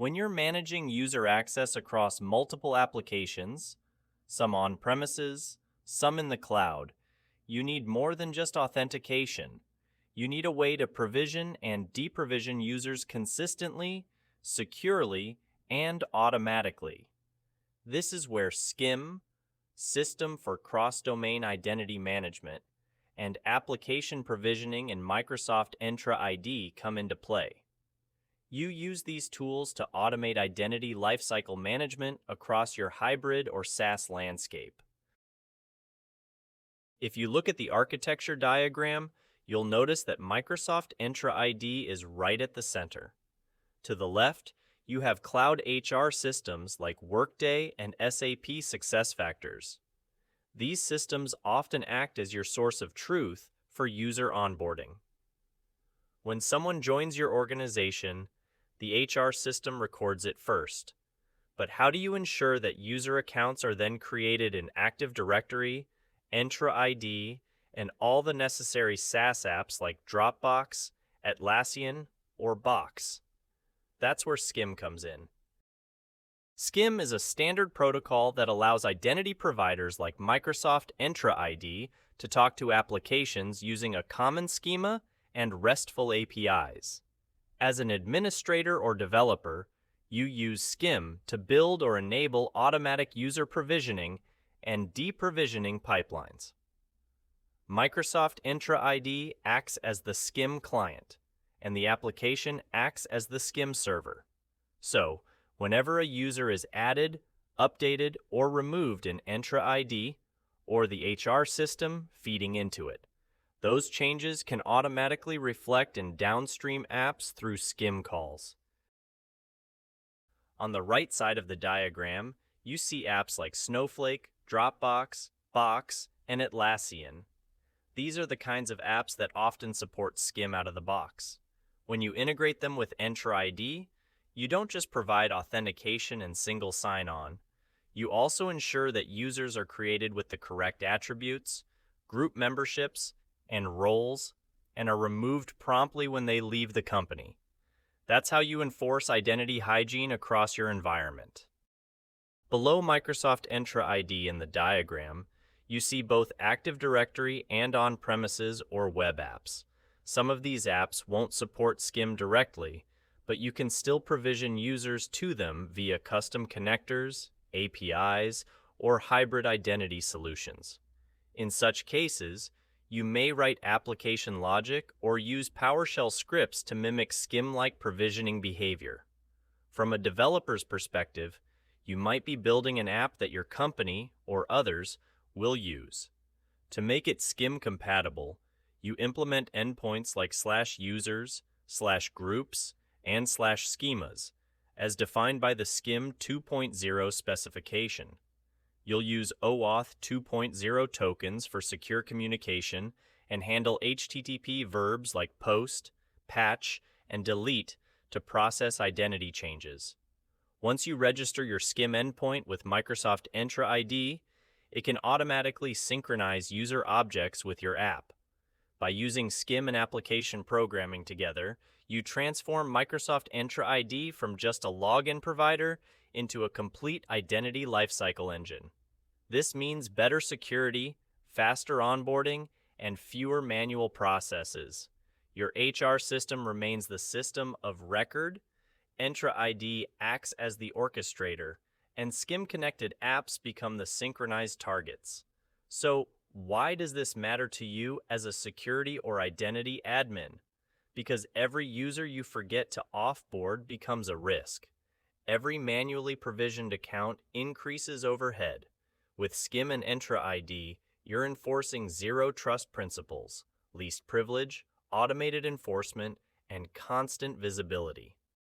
When you're managing user access across multiple applications, some on-premises, some in the cloud, you need more than just authentication. You need a way to provision and deprovision users consistently, securely, and automatically. This is where SCIM, System for Cross-Domain Identity Management, and application provisioning in Microsoft Entra ID come into play. You use these tools to automate identity lifecycle management across your hybrid or SaaS landscape. If you look at the architecture diagram, you'll notice that Microsoft Entra ID is right at the center. To the left, you have cloud HR systems like Workday and SAP SuccessFactors. These systems often act as your source of truth for user onboarding. When someone joins your organization, the HR system records it first. But how do you ensure that user accounts are then created in Active Directory, Entra ID, and all the necessary SaaS apps like Dropbox, Atlassian, or Box? That's where SCIM comes in. SCIM is a standard protocol that allows identity providers like Microsoft Entra ID to talk to applications using a common schema and RESTful APIs. As an administrator or developer, you use SCIM to build or enable automatic user provisioning and deprovisioning pipelines. Microsoft Entra ID acts as the SCIM client, and the application acts as the SCIM server. So, whenever a user is added, updated, or removed in Entra ID, or the HR system feeding into it, those changes can automatically reflect in downstream apps through SCIM calls. On the right side of the diagram, you see apps like Snowflake, Dropbox, Box, and Atlassian. These are the kinds of apps that often support SCIM out of the box. When you integrate them with Entra ID, you don't just provide authentication and single sign-on. You also ensure that users are created with the correct attributes, group memberships, and roles, and are removed promptly when they leave the company. That's how you enforce identity hygiene across your environment. Below Microsoft Entra ID in the diagram, you see both Active Directory and on-premises or web apps. Some of these apps won't support SCIM directly, but you can still provision users to them via custom connectors, APIs, or hybrid identity solutions. In such cases, you may write application logic or use PowerShell scripts to mimic SCIM-like provisioning behavior. From a developer's perspective, you might be building an app that your company, or others, will use. To make it SCIM compatible, you implement endpoints like /users, /groups, and /schemas, as defined by the SCIM 2.0 specification. You'll use OAuth 2.0 tokens for secure communication and handle HTTP verbs like post, patch, and delete to process identity changes. Once you register your SCIM endpoint with Microsoft Entra ID, it can automatically synchronize user objects with your app. By using SCIM and application programming together, you transform Microsoft Entra ID from just a login provider into a complete identity lifecycle engine. This means better security, faster onboarding, and fewer manual processes. Your HR system remains the system of record, Entra ID acts as the orchestrator, and SCIM-connected apps become the synchronized targets. So, why does this matter to you as a security or identity admin? Because every user you forget to offboard becomes a risk. Every manually provisioned account increases overhead. With SCIM and Entra ID, you're enforcing zero trust principles, least privilege, automated enforcement, and constant visibility.